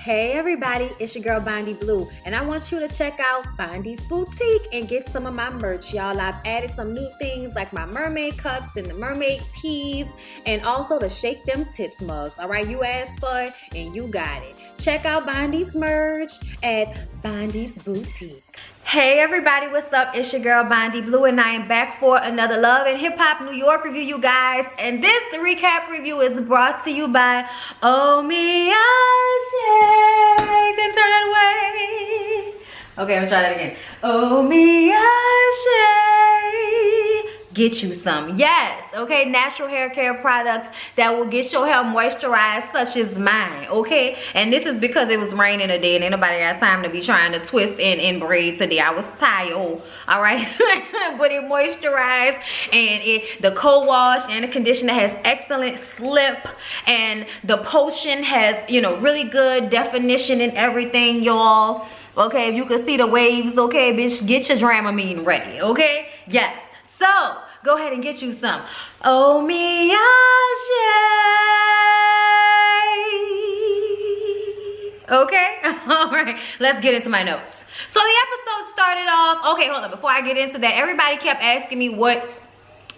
Hey everybody, it's your girl Bondy Blue, and I want you to check out Bondy's Boutique and get some of my merch, y'all. I've added some new things like my mermaid cups and the mermaid tees, and also the Shake Them Tits mugs. All right, you asked for it and you got it. Check out Bondy's merch at Bondy's Boutique. Hey everybody, what's up? It's your girl Bondy Blue, and I am back for another Love and Hip Hop New York review, you guys. And this recap review is brought to you by Oh Me Can turn that away. Okay, I'm gonna try that again. Oh Me get you some. Yes, okay, natural hair care products that will get your hair moisturized, such as mine, okay? And this is because it was raining today and ain't nobody got time to be trying to twist and braid today. I was tired, all right? But it moisturized, and the co-wash and the conditioner has excellent slip, and the potion has, you know, really good definition and everything, y'all. Okay, if you can see the waves, okay, bitch, get your Dramamine ready, okay? Yes. So, go ahead and get you some. Oh Me okay? All right, let's get into my notes. So the episode started off, okay, hold on, before I get into that, everybody kept asking me what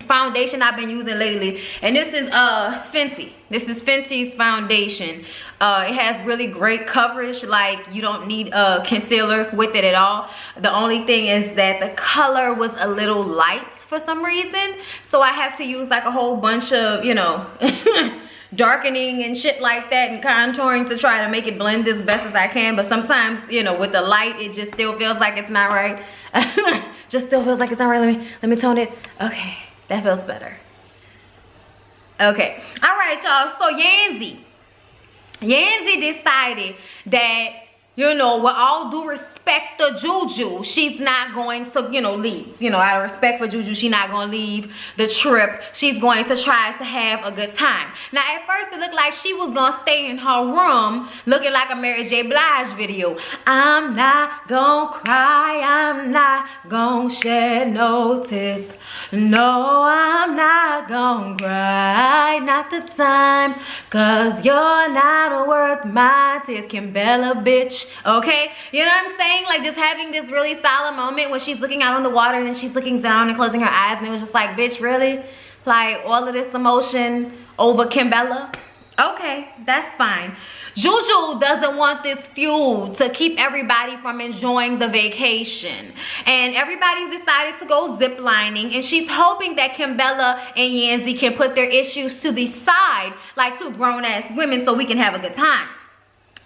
foundation I've been using lately, and this is Fenty. This is Fenty's foundation. It has really great coverage, like you don't need a concealer with it at all. The only thing is that the color was a little light for some reason, so I have to use like a whole bunch of, you know, darkening and shit like that and contouring to try to make it blend as best as I can. But sometimes, you know, with the light, it just still feels like it's not right. Just still feels like it's not right. Let me tone it. Okay, that feels better. Okay, all right, y'all. So Yanzi decided that, you know, with all due respect to Juju, she's not going to, you know, leave. You know, out of respect for Juju, she's not going to leave the trip. She's going to try to have a good time. Now, at first, it looked like she was going to stay in her room looking like a Mary J. Blige video. I'm not going to cry. I'm not going to shed no tears. No, I'm not going to cry. Not the time. Because you're not worth my tears. Kimbella, bitch. Okay? You know what I'm saying? Like just having this really solid moment when she's looking out on the water and then she's looking down and closing her eyes, and it was just like, bitch, really? Like all of this emotion over Kimbella? Okay, that's fine. Juju doesn't want this fuel to keep everybody from enjoying the vacation. And everybody's decided to go ziplining, and she's hoping that Kimbella and Yanzi can put their issues to the side like two grown-ass women so we can have a good time.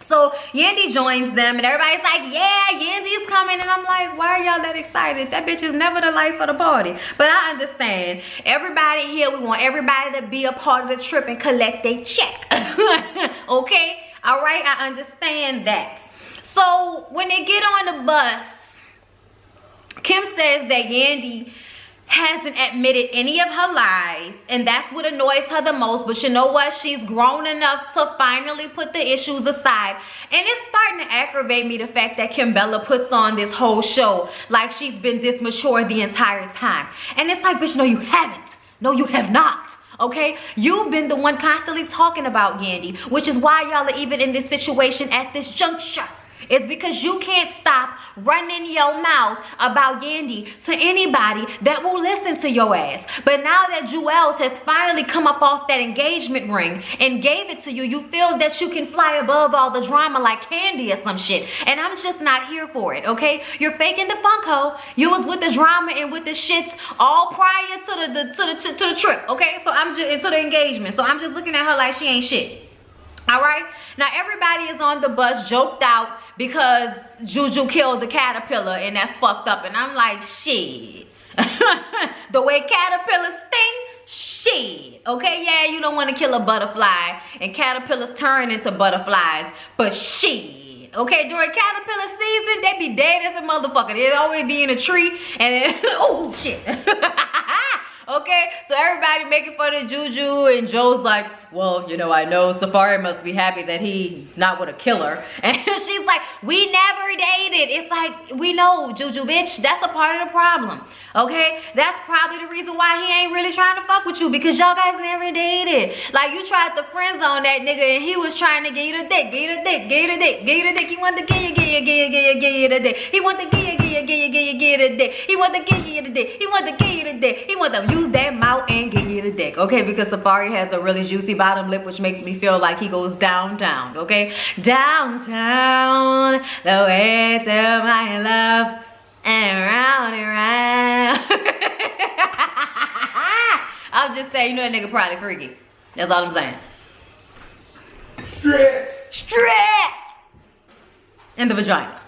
So Yandy joins them, and everybody's like, yeah, Yandy's coming. And I'm like, why are y'all that excited? That bitch is never the life of the party. But I understand. Everybody here, we want everybody to be a part of the trip and collect their check. Okay? All right? I understand that. So when they get on the bus, Kim says that Yandy hasn't admitted any of her lies, and that's what annoys her the most. But you know what? She's grown enough to finally put the issues aside. And it's starting to aggravate me, the fact that Kimbella puts on this whole show like she's been this mature the entire time. And it's like, bitch, no, you haven't. No, you have not. Okay? You've been the one constantly talking about Yandy, which is why y'all are even in this situation at this juncture. It's because you can't stop running your mouth about Yandy to anybody that will listen to your ass. But now that Jewels has finally come up off that engagement ring and gave it to you, you feel that you can fly above all the drama like Candy or some shit. And I'm just not here for it, okay? You're faking the funk hoe. You was with the drama and with the shits all prior to the trip, okay? So I'm just into the engagement. So I'm just looking at her like she ain't shit. All right? Now everybody is on the bus joked out because Juju killed the caterpillar, and that's fucked up. And I'm like, shit. The way caterpillars sting, shit. Okay, yeah, you don't want to kill a butterfly, and caterpillars turn into butterflies, but shit. Okay, during caterpillar season, they be dead as a motherfucker. They'd always be in a tree, and then, oh shit. Okay, so everybody making fun of Juju, and Joe's like, well, you know, I know Safari must be happy that he not with a killer. And she's like, we never dated. It's like, we know, Juju, bitch, that's a part of the problem. Okay, that's probably the reason why he ain't really trying to fuck with you, because y'all guys never dated. Like, you tried to friend zone that nigga and he was trying to get you the dick, get you the dick, get you the dick, get you the dick. He wanted to get you the dick. He wanted to get you the dick. He wanted to get you the dick. He wanted to get you the dick. He wanted to use that mouth and get you the dick. Okay, because Safari has a really juicy bottom lip, which makes me feel like he goes downtown. Okay, downtown, the way to my love. And round and round. I'll just say, you know that nigga probably freaky. That's all I'm saying. Stretch in the vagina.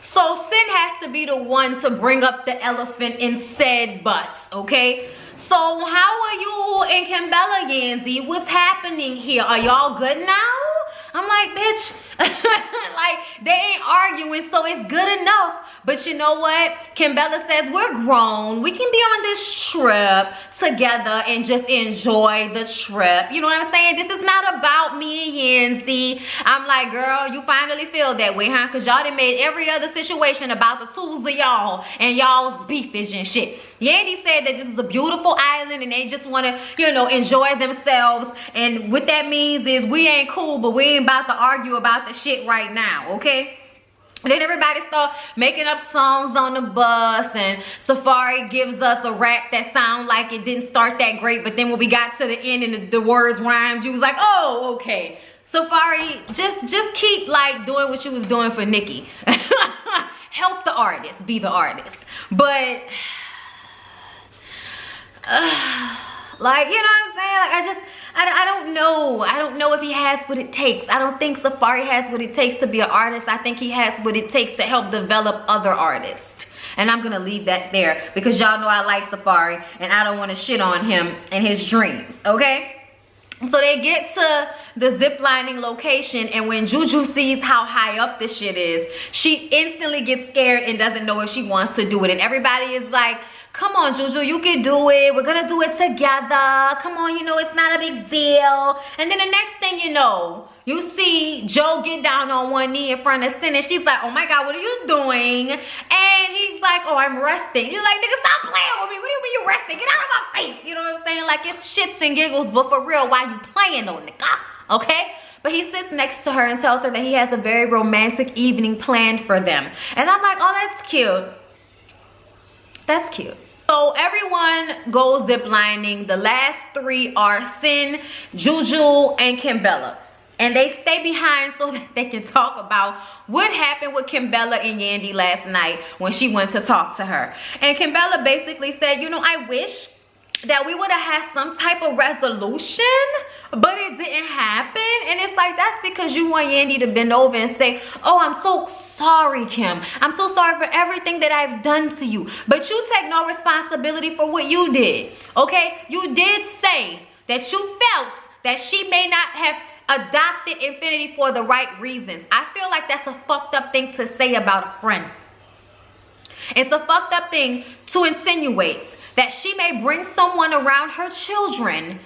So Sin has to be the one to bring up the elephant in said bus, okay? So how are you and Kimbella, Yanzi? What's happening here? Are y'all good now? I'm like, bitch, like, they ain't arguing, so it's good enough. But you know what? Kimbella says, we're grown. We can be on this trip together and just enjoy the trip. You know what I'm saying? This is not about me and Yancy. I'm like, girl, you finally feel that way, huh? Because y'all done made every other situation about the twos of y'all and y'all's beefage and shit. Yandy said that this is a beautiful island and they just want to, you know, enjoy themselves. And what that means is we ain't cool, but we ain't about to argue about the shit right now, okay? Then everybody start making up songs on the bus, and Safari gives us a rap that sound like it didn't start that great, but then when we got to the end and the words rhymed, you was like, oh, okay. Safari, just keep like doing what you was doing for Nikki. Help the artist, be the artist. But like, you know what I'm saying? Like, I don't know. I don't know if he has what it takes. I don't think Safari has what it takes to be an artist. I think he has what it takes to help develop other artists. And I'm gonna leave that there because y'all know I like Safari and I don't want to shit on him and his dreams, okay? So they get to the ziplining location, and when Juju sees how high up this shit is, she instantly gets scared and doesn't know if she wants to do it. And everybody is like, come on, Juju, you can do it. We're gonna do it together. Come on, you know, it's not a big deal. And then the next thing you know, you see Joe get down on one knee in front of Sin, and she's like, oh my God, what are you doing? And he's like, oh, I'm resting. You're like, nigga, stop playing with me. What do you mean you resting? Get out of my face. You know what I'm saying? Like, it's shits and giggles, but for real, why you playing on nigga? Okay? But he sits next to her and tells her that he has a very romantic evening planned for them. And I'm like, oh, that's cute. That's cute. So everyone goes ziplining. The last three are Sin, Juju, and Kimbella. And they stay behind so that they can talk about what happened with Kimbella and Yandy last night when she went to talk to her. And Kimbella basically said, you know, I wish that we would have had some type of resolution, but it didn't happen. And it's like, that's because you want Yandy to bend over and say, oh, I'm so sorry, Kim. I'm so sorry for everything that I've done to you. But you take no responsibility for what you did, okay? You did say that you felt that she may not have adopted Infinity for the right reasons. I feel like that's a fucked up thing to say about a friend. It's a fucked up thing to insinuate that she may bring someone around her children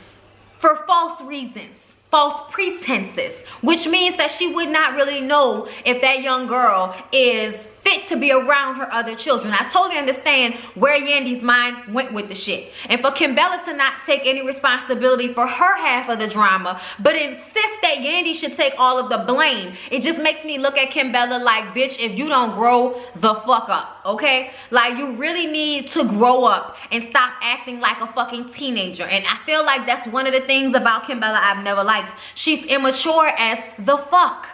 for false reasons, false pretenses, which means that she would not really know if that young girl is fit to be around her other children. I totally understand where Yandy's mind went with the shit. And for Kimbella to not take any responsibility for her half of the drama, but insist that Yandy should take all of the blame, it just makes me look at Kimbella like, bitch, if you don't grow the fuck up, okay? Like, you really need to grow up and stop acting like a fucking teenager. And I feel like that's one of the things about Kimbella I've never liked. She's immature as the fuck.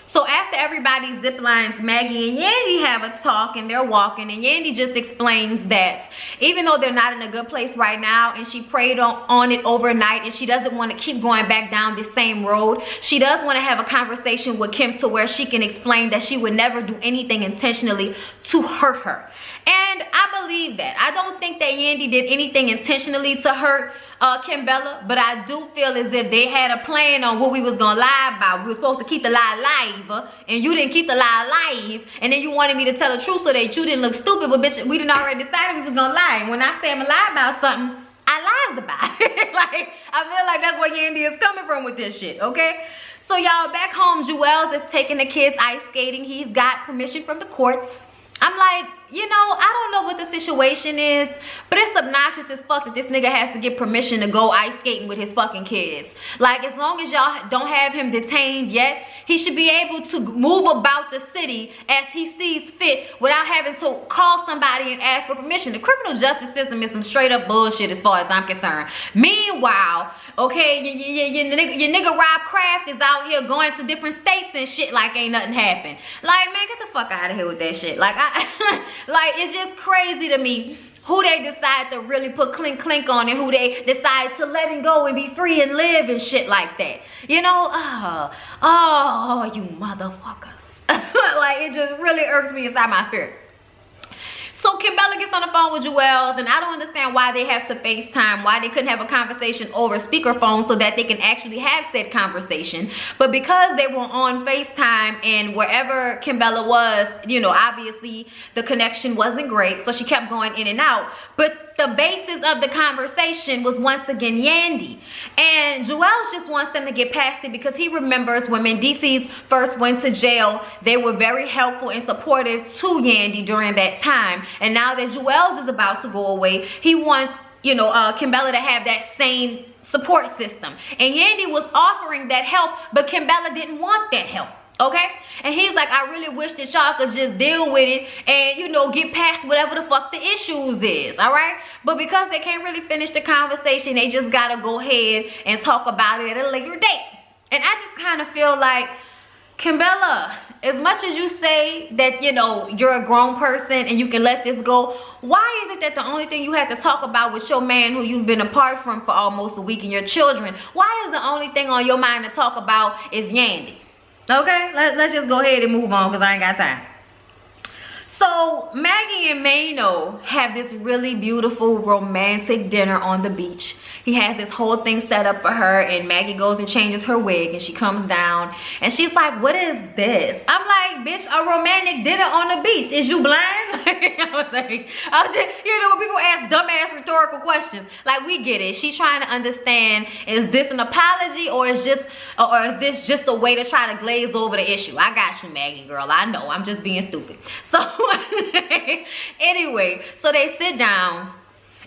So after everybody ziplines, Maggie and Yandy have a talk and they're walking, and Yandy just explains that even though they're not in a good place right now and she prayed on it overnight and she doesn't want to keep going back down this same road, she does want to have a conversation with Kim to where she can explain that she would never do anything intentionally to hurt her. And I believe that. I don't think that Yandy did anything intentionally to hurt Kimbella, but I do feel as if they had a plan on what we was gonna lie about. We were supposed to keep the lie alive, and you didn't keep the lie alive, and then you wanted me to tell the truth so that you didn't look stupid, but bitch, we didn't already decide we was gonna lie. And when I say I'm gonna lie about something, I lie surprised about it. Like, I feel like that's where Yandy is coming from with this shit, okay? So y'all, back home, Juelz is taking the kids ice skating. He's got permission from the courts. I'm like, you know, I don't know what the situation is, but it's obnoxious as fuck that this nigga has to get permission to go ice skating with his fucking kids. Like, as long as y'all don't have him detained yet, he should be able to move about the city as he sees fit without having to call somebody and ask for permission. The criminal justice system is some straight up bullshit as far as I'm concerned. Meanwhile, okay, your nigga Rob Kraft is out here going to different states and shit like ain't nothing happened. Like, man, get the fuck out of here with that shit. Like, like, it's just crazy to me who they decide to really put clink clink on and who they decide to let him go and be free and live and shit like that. You know, oh, you motherfuckers. Like, it just really irks me inside my spirit. So Kimbella gets on the phone with Juelz, and I don't understand why they have to FaceTime, why they couldn't have a conversation over speakerphone so that they can actually have said conversation. But because they were on FaceTime and wherever Kimbella was, you know, obviously the connection wasn't great, so she kept going in and out. But the basis of the conversation was once again Yandy. And Juelz just wants them to get past it because he remembers when Mendices first went to jail, they were very helpful and supportive to Yandy during that time. And now that Juelz is about to go away, he wants, you know, Kimbella to have that same support system. And Yandy was offering that help, but Kimbella didn't want that help. Okay? And he's like, I really wish that y'all could just deal with it and, you know, get past whatever the fuck the issues is. All right? But because they can't really finish the conversation, they just gotta go ahead and talk about it at a later date. And I just kind of feel like, Kimbella, as much as you say that, you know, you're a grown person and you can let this go, why is it that the only thing you have to talk about with your man who you've been apart from for almost a week and your children, why is the only thing on your mind to talk about is Yandy? Okay, let's just go ahead and move on because I ain't got time. So Maggie and Mano have this really beautiful romantic dinner on the beach. He has this whole thing set up for her, and Maggie goes and changes her wig, and she comes down and she's like, what is this? I'm like, bitch, a romantic dinner on the beach. Is you blind? I was just, you know, when people ask dumbass rhetorical questions, like, we get it. She's trying to understand, is this an apology or is this just a way to try to glaze over the issue? I got you, Maggie girl. I know, I'm just being stupid. So anyway, so they sit down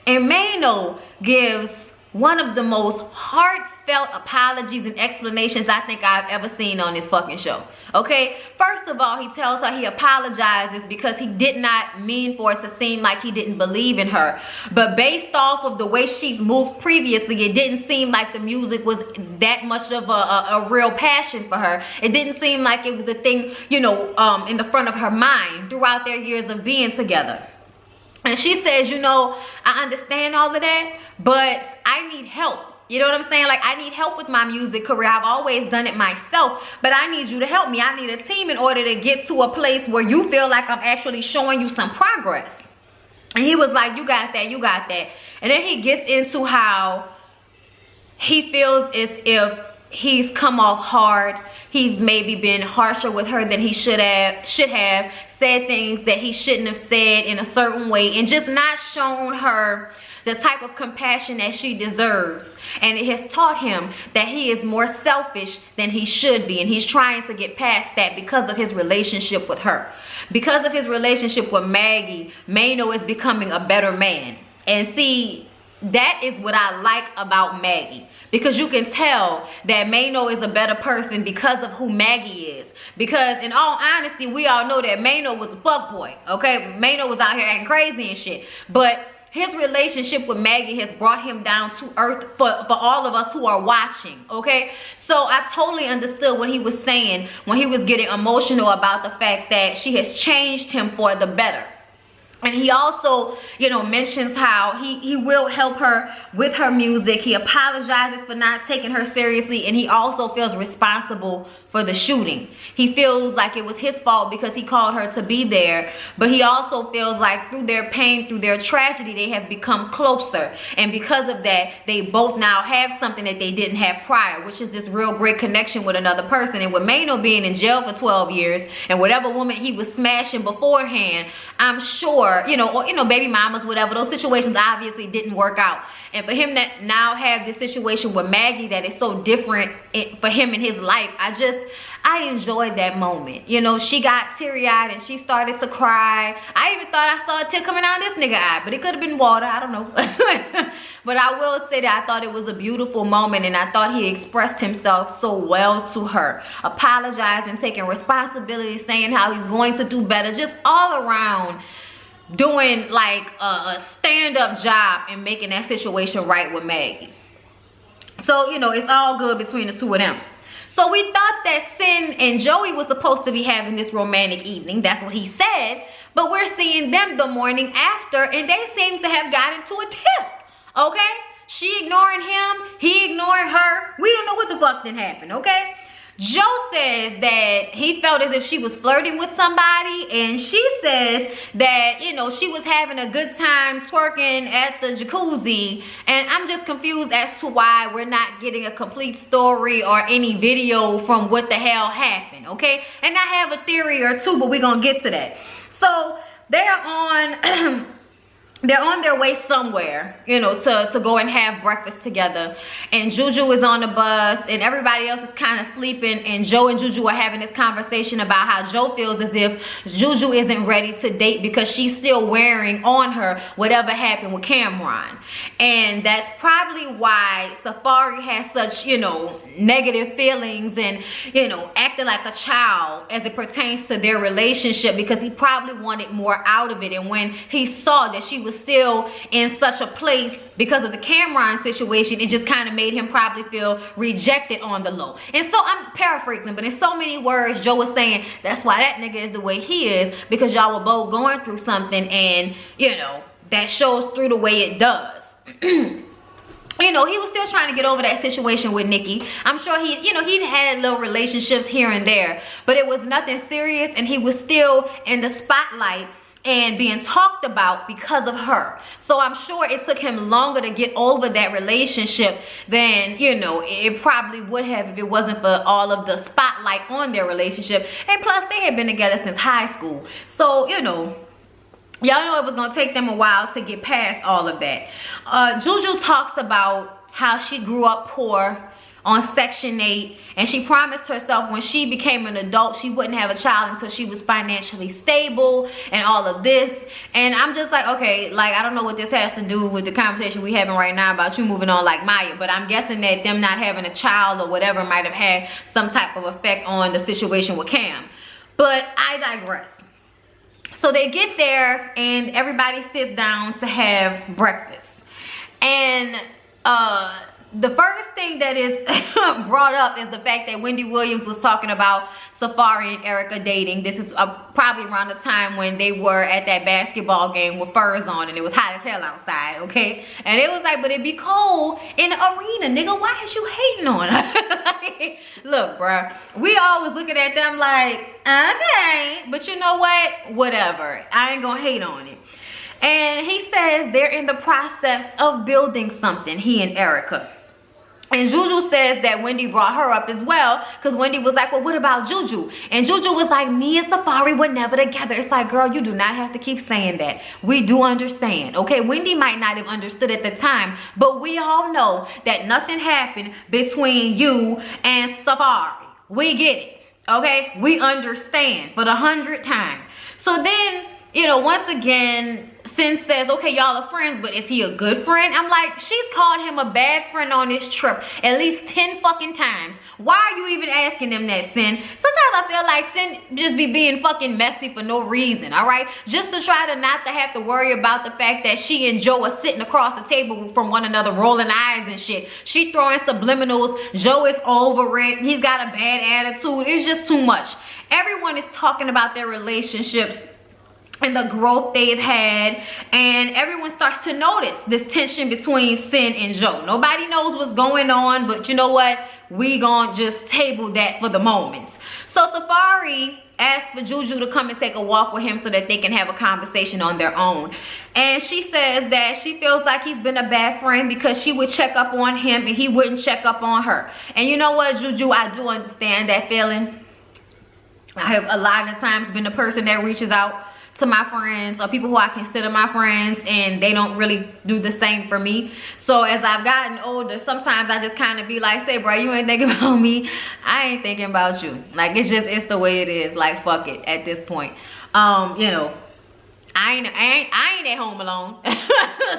and Mano gives one of the most heartfelt apologies and explanations I think I've ever seen on this fucking show. Okay, first of all, he tells her he apologizes because he did not mean for it to seem like he didn't believe in her. But based off of the way she's moved previously, it didn't seem like the music was that much of a real passion for her. It didn't seem like it was a thing, you know, in the front of her mind throughout their years of being together. And she says, you know, I understand all of that, but I need help. You know what I'm saying? Like, I need help with my music career. I've always done it myself, but I need you to help me. I need a team in order to get to a place where you feel like I'm actually showing you some progress. And he was like, you got that, you got that. And then he gets into how he feels as if he's come off hard. He's maybe been harsher with her than he should have, said things that he shouldn't have said in a certain way, and just not shown her the type of compassion that she deserves. And it has taught him that he is more selfish than he should be, and he's trying to get past that because of his relationship with her. Because of his relationship with Maggie, Mano is becoming a better man. And see, that is what I like about Maggie, because you can tell that Mano is a better person because of who Maggie is. Because in all honesty, we all know that Mano was a fuckboy, okay? Mano was out here acting crazy and shit. But his relationship with Maggie has brought him down to earth for all of us who are watching, okay? So I totally understood what he was saying when he was getting emotional about the fact that she has changed him for the better. And he also, you know, mentions how he will help her with her music. He apologizes for not taking her seriously, and he also feels responsible for the shooting. He feels like it was his fault because he called her to be there, but he also feels like through their pain, through their tragedy, they have become closer, and because of that, they both now have something that they didn't have prior, which is this real great connection with another person. And with Mano being in jail for 12 years and whatever woman he was smashing beforehand, I'm sure, or baby mamas, whatever, those situations obviously didn't work out. And for him to now have this situation with Maggie that is so different for him in his life, I enjoyed that moment. She got teary-eyed and she started to cry. I even thought I saw a tear coming out of this nigga eye, but it could have been water, I don't know. But I will say that I thought it was a beautiful moment, and I thought he expressed himself so well to her, apologizing, taking responsibility, saying how he's going to do better, just all around doing like a stand-up job and making that situation right with Maggie. So, it's all good between the two of them. So we thought that Sin and Joey was supposed to be having this romantic evening. That's what he said. But we're seeing them the morning after, and they seem to have gotten to a tiff. Okay? She ignoring him, he ignoring her. We don't know what the fuck did happen, okay? Joe says that he felt as if she was flirting with somebody, and she says that, she was having a good time twerking at the jacuzzi, and I'm just confused as to why we're not getting a complete story or any video from what the hell happened, okay? And I have a theory or two, but we're gonna get to that. So they're on they're on their way somewhere, to go and have breakfast together. And Juju is on the bus and everybody else is kind of sleeping. And Joe and Juju are having this conversation about how Joe feels as if Juju isn't ready to date because she's still wearing on her whatever happened with Cameron. And that's probably why Safari has such, negative feelings and, acting like a child as it pertains to their relationship, because he probably wanted more out of it. And when he saw that she was still in such a place because of the Cameron situation, it just kind of made him probably feel rejected on the low. And so I'm paraphrasing, but in so many words, Joe was saying that's why that nigga is the way he is, because y'all were both going through something, and that shows through the way it does. He was still trying to get over that situation with Nikki. I'm sure he'd had little relationships here and there, but it was nothing serious, and he was still in the spotlight and being talked about because of her. So I'm sure it took him longer to get over that relationship than, it probably would have if it wasn't for all of the spotlight on their relationship. And plus, they had been together since high school. So, y'all know it was going to take them a while to get past all of that. Juju talks about how she grew up poor on Section 8, and she promised herself when she became an adult she wouldn't have a child until she was financially stable and all of this. And I'm just like, okay, like, I don't know what this has to do with the conversation we having right now about you moving on like Maya, but I'm guessing that them not having a child or whatever might have had some type of effect on the situation with Cam. But I digress. So they get there and everybody sits down to have breakfast, and the first thing that is brought up is the fact that Wendy Williams was talking about Safari and Erica dating. This is probably around the time when they were at that basketball game with furs on and it was hot as hell outside, okay? And it was like, but it'd be cold in the arena, nigga. Why is you hating on her? Like, look, bruh, we always looking at them like, okay, but you know what? Whatever. I ain't gonna hate on it. And he says they're in the process of building something, he and Erica. And Juju says that Wendy brought her up as well, because Wendy was like, well, what about Juju? And Juju was like, me and Safari were never together. It's like, girl, you do not have to keep saying that. We do understand, okay? Wendy might not have understood at the time, but we all know that nothing happened between you and Safari. We get it, okay? We understand for the 100th time. So then, once again, Sin says, okay, y'all are friends, but is he a good friend? I'm like, she's called him a bad friend on this trip at least 10 fucking times. Why are you even asking them that, Sin? Sometimes I feel like Sin just be being fucking messy for no reason, all right? Just to try to not to have to worry about the fact that she and Joe are sitting across the table from one another, rolling eyes and shit. She throwing subliminals. Joe is over it. He's got a bad attitude. It's just too much. Everyone is talking about their relationships and the growth they've had, and everyone starts to notice this tension between Sin and Joe. Nobody knows what's going on, but you know what? we gonna just table that for the moment. So Safari asked for Juju to come and take a walk with him so that they can have a conversation on their own. And she says that she feels like he's been a bad friend because she would check up on him and he wouldn't check up on her. And you know what, Juju, I do understand that feeling. I have a lot of times been the person that reaches out to my friends or people who I consider my friends, and they don't really do the same for me. So as I've gotten older, sometimes I just kind of be like, say, bro, you ain't thinking about me, I ain't thinking about you. Like, it's the way it is. Like, fuck it at this point. You know, I ain't at home alone.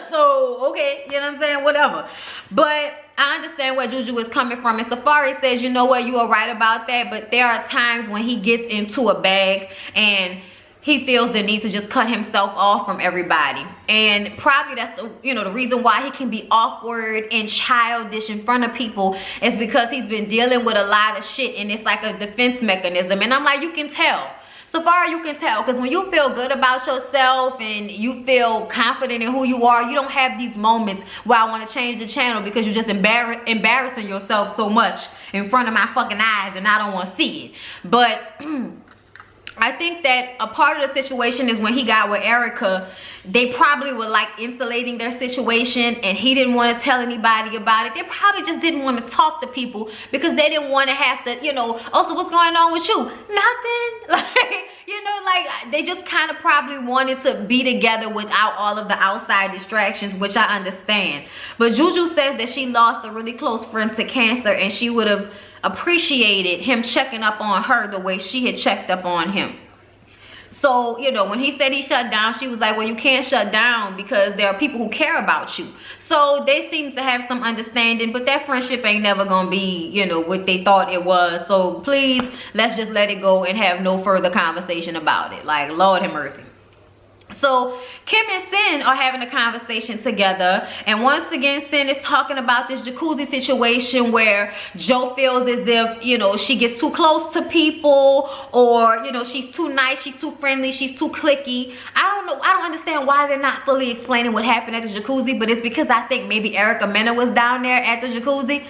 So okay, you know what I'm saying, whatever. But I understand where Juju is coming from, and Safari says, you know what, you are right about that, but there are times when he gets into a bag and he feels the need to just cut himself off from everybody. And probably that's the, you know, the reason why he can be awkward and childish in front of people is because he's been dealing with a lot of shit, and it's like a defense mechanism. And I'm like, you can tell. Safari, you can tell, because when you feel good about yourself and you feel confident in who you are, you don't have these moments where I want to change the channel because you're just embarrassing yourself so much in front of my fucking eyes and I don't want to see it. But I think that a part of the situation is when he got with Erica, they probably were like insulating their situation and he didn't want to tell anybody about it. They probably just didn't want to talk to people because they didn't want to have to, you know, also, what's going on with you? Nothing. Like, you know, like they just kind of probably wanted to be together without all of the outside distractions, which I understand. But Juju says that she lost a really close friend to cancer and she would have appreciated him checking up on her the way she had checked up on him. So, you know, when he said he shut down, she was like, well, you can't shut down because there are people who care about you. So they seem to have some understanding, but that friendship ain't never gonna be, you know, what they thought it was. So please, let's just let it go and have no further conversation about it. Like, Lord have mercy. So Kim and Sin are having a conversation together, and once again Sin is talking about this jacuzzi situation where Joe feels as if, you know, she gets too close to people, or, you know, she's too nice, she's too friendly, she's too cliquey. I don't know, I don't understand why they're not fully explaining what happened at the jacuzzi, but it's because I think maybe Erica Mena was down there at the jacuzzi.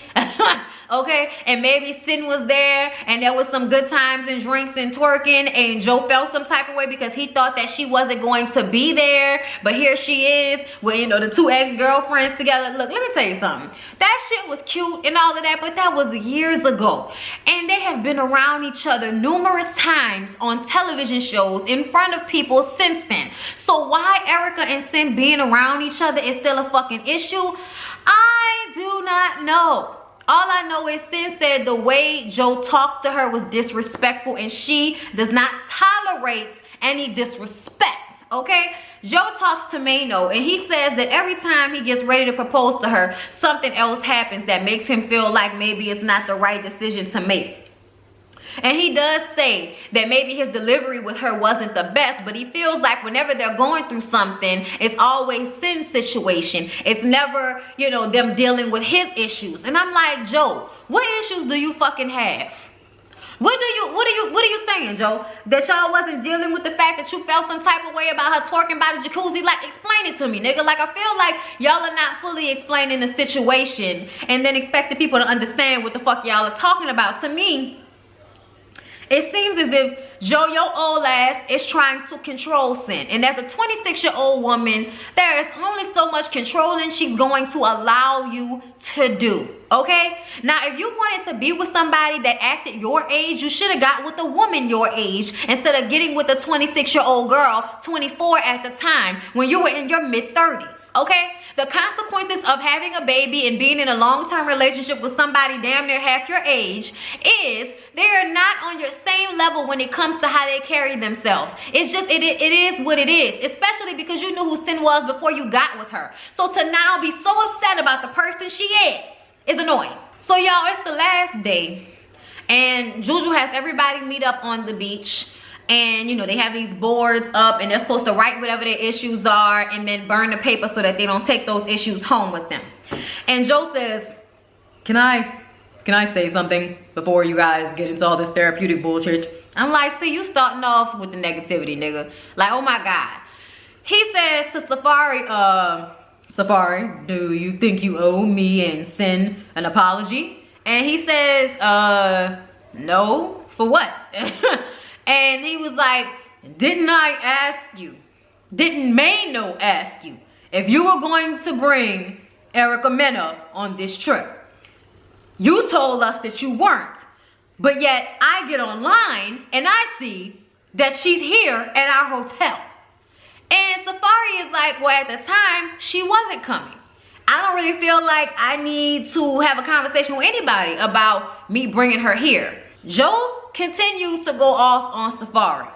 Okay, and maybe Sin was there and there was some good times and drinks and twerking, and Joe felt some type of way because he thought that she wasn't going to be there, but here she is with, you know, the two ex-girlfriends together. Look, let me tell you something. That shit was cute and all of that, but that was years ago, and they have been around each other numerous times on television shows in front of people since then. So why Erica and Sin being around each other is still a fucking issue, I do not know. All I know is Sin said the way Joe talked to her was disrespectful, and she does not tolerate any disrespect, okay? Joe talks to Mano, and he says that every time he gets ready to propose to her, something else happens that makes him feel like maybe it's not the right decision to make. And he does say that maybe his delivery with her wasn't the best, but he feels like whenever they're going through something, it's always Sin's situation. It's never, you know, them dealing with his issues. And I'm like, Joe, what issues do you fucking have? What are you saying, Joe? That y'all wasn't dealing with the fact that you felt some type of way about her twerking by the jacuzzi? Like, explain it to me, nigga. Like, I feel like y'all are not fully explaining the situation and then expecting people to understand what the fuck y'all are talking about. To me, it seems as if Joe, your old ass, is trying to control Sin. And as a 26-year-old woman, there is only so much controlling she's going to allow you to do. Okay? Now, if you wanted to be with somebody that acted your age, you should have got with a woman your age instead of getting with a 26-year-old girl, 24 at the time, when you were in your mid-30s. Okay? The consequences of having a baby and being in a long-term relationship with somebody damn near half your age is they're not on your same level when it comes to how they carry themselves. It's just, it is what it is, especially because you knew who Sin was before you got with her. So to now be so upset about the person she is annoying. So y'all, it's the last day and Juju has everybody meet up on the beach. And, you know, they have these boards up and they're supposed to write whatever their issues are and then burn the paper so that they don't take those issues home with them. And Joe says, can I say something before you guys get into all this therapeutic bullshit? I'm like, see, you starting off with the negativity, nigga. Like, oh my God. He says to Safari, Safari, do you think you owe me and Sin an apology? And he says, no, for what? And he was like, didn't I ask you? Didn't Mayno ask you if you were going to bring Erica Mena on this trip? You told us that you weren't. But yet I get online and I see that she's here at our hotel. And Safari is like, well, at the time, she wasn't coming. I don't really feel like I need to have a conversation with anybody about me bringing her here. Joe continues to go off on Safari.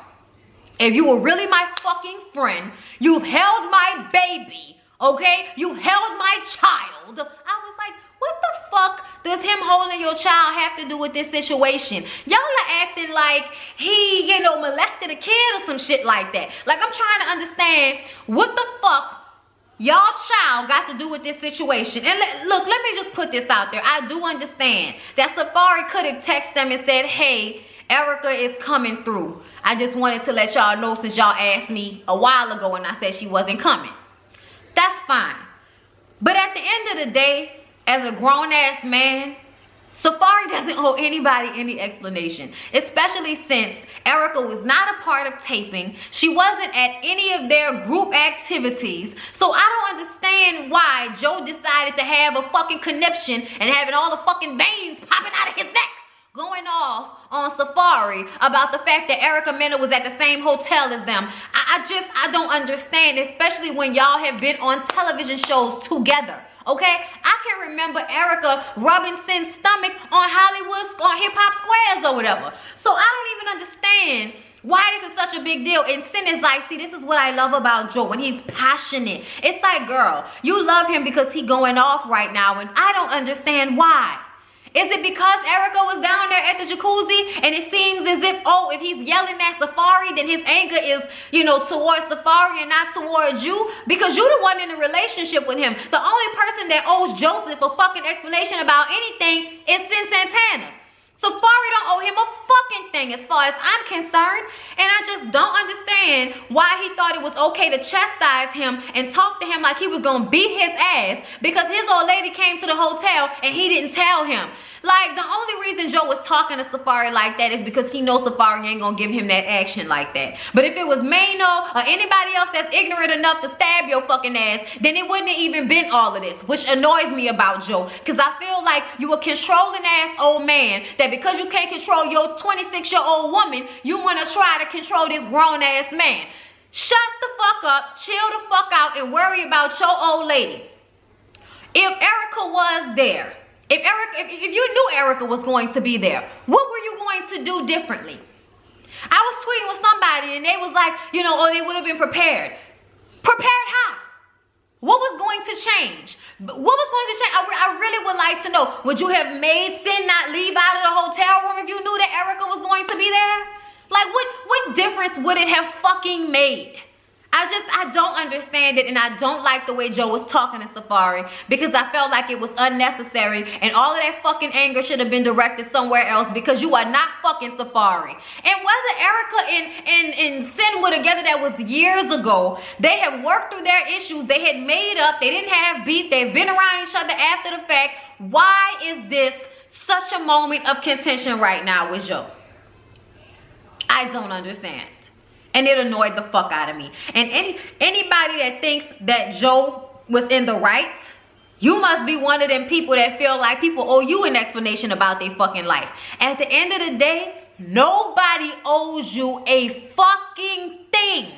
If you were really my fucking friend, you've held my baby, okay? You held my child. I was like, what the fuck does him holding your child have to do with this situation? Y'all are acting like he, you know, molested a kid or some shit like that. Like, I'm trying to understand what the fuck y'all child got to do with this situation. And look, let me just put this out there. I do understand that Safari could have texted them and said, hey, Erica is coming through. I just wanted to let y'all know since y'all asked me a while ago and I said she wasn't coming. That's fine. But at the end of the day, as a grown-ass man, Safari doesn't owe anybody any explanation, especially since Erica was not a part of taping. She wasn't at any of their group activities. So I don't understand why Joe decided to have a fucking conniption and having all the fucking veins popping out of his neck, going off on Safari about the fact that Erica Mena was at the same hotel as them. I don't understand, especially when y'all have been on television shows together. Okay, I can remember Erica rubbing Sin's stomach on Hollywood, on Hip Hop Squares or whatever. So I don't even understand why this is such a big deal. And Sin is like, see, this is what I love about Joe, when he's passionate. It's like, girl, you love him because he's going off right now, and I don't understand why. Is it because Erica was down there at the jacuzzi and it seems as if, oh, if he's yelling at Safari, then his anger is, you know, towards Safari and not towards you? Because you're the one in a relationship with him. The only person that owes Joseph a fucking explanation about anything is Sin Santana. Safari don't owe him a fucking thing as far as I'm concerned. And I just don't understand why he thought it was okay to chastise him and talk to him like he was gonna beat his ass because his old lady came to the hotel and he didn't tell him. Like, the only reason Joe was talking to Safari like that is because he knows Safari ain't gonna give him that action like that. But if it was Mayno or anybody else that's ignorant enough to stab your fucking ass, then it wouldn't have even been all of this, which annoys me about Joe. Because I feel like you a controlling ass old man that because you can't control your 26-year-old woman, you want to try to control this grown ass man. Shut the fuck up, chill the fuck out, and worry about your old lady. If Erica was there, if you knew Erica was going to be there, what were you going to do differently? I was tweeting with somebody and they was like, you know, oh, they would have been prepared. Prepared how? What was going to change? What was going to change? I really would like to know. Would you have made Sin not leave out of the hotel room if you knew that Erica was going to be there? Like, what difference would it have fucking made? I don't understand it, and I don't like the way Joe was talking to Safari because I felt like it was unnecessary, and all of that fucking anger should have been directed somewhere else because you are not fucking Safari. And whether Erica and Sin were together, that was years ago. They have worked through their issues. They had made up. They didn't have beef. They've been around each other after the fact. Why is this such a moment of contention right now with Joe? I don't understand. And it annoyed the fuck out of me. And anybody that thinks that Joe was in the right, you must be one of them people that feel like people owe you an explanation about their fucking life. At the end of the day, nobody owes you a fucking thing.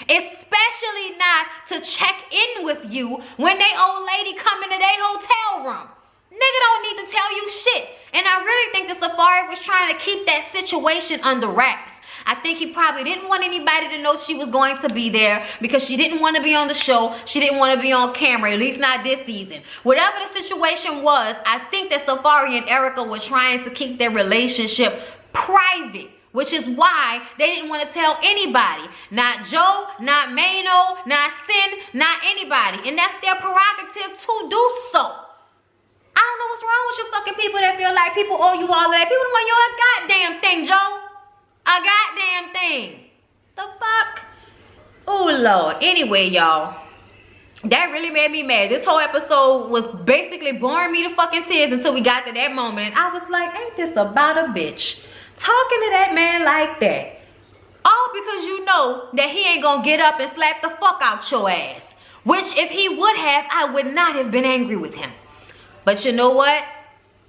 Especially not to check in with you when they old lady come into their hotel room. Nigga don't need to tell you shit. And I really think that Safari was trying to keep that situation under wraps. I think he probably didn't want anybody to know she was going to be there because she didn't want to be on the show. She didn't want to be on camera, at least not this season. Whatever the situation was, I think that Safari and Erica were trying to keep their relationship private, which is why they didn't want to tell anybody. Not Joe, not Mayno, not Sin, not anybody. And that's their prerogative to do so. I don't know what's wrong with you fucking people that feel like people owe you all of that. People don't want your goddamn thing, Joe. A goddamn thing. The fuck? Oh, Lord. Anyway, y'all. That really made me mad. This whole episode was basically boring me to fucking tears until we got to that moment. And I was like, ain't this about a bitch? Talking to that man like that. All because you know that he ain't gonna get up and slap the fuck out your ass. Which if he would have, I would not have been angry with him. But you know what?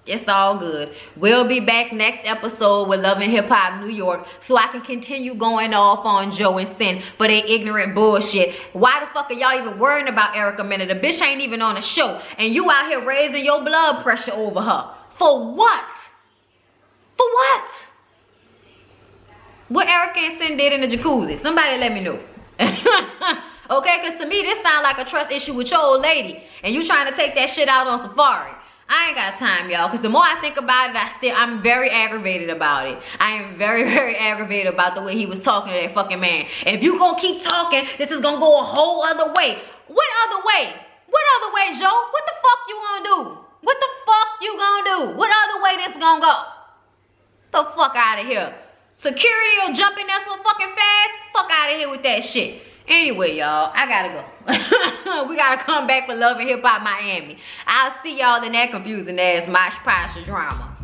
It's all good. We'll be back next episode with Love and Hip Hop New York so I can continue going off on Joe and Sin for their ignorant bullshit. Why the fuck are y'all even worrying about Erica Mena? The bitch ain't even on the show. And you out here raising your blood pressure over her. For what? For what? What Erica and Sin did in the jacuzzi? Somebody let me know. Okay, because to me this sounds like a trust issue with your old lady. And you trying to take that shit out on Safari. I ain't got time, y'all, because the more I think about it, I'm very aggravated about it. I am very, very aggravated about the way he was talking to that fucking man. If you gonna keep talking, this is gonna go a whole other way. What other way? What other way, Joe? What the fuck you gonna do? What the fuck you gonna do? What other way this gonna go? The fuck out of here. Security will jump in there so fucking fast. Fuck out of here with that shit. Anyway, y'all, I gotta go. We gotta come back for Love and Hip Hop Miami. I'll see y'all in that confusing ass mosh posture drama.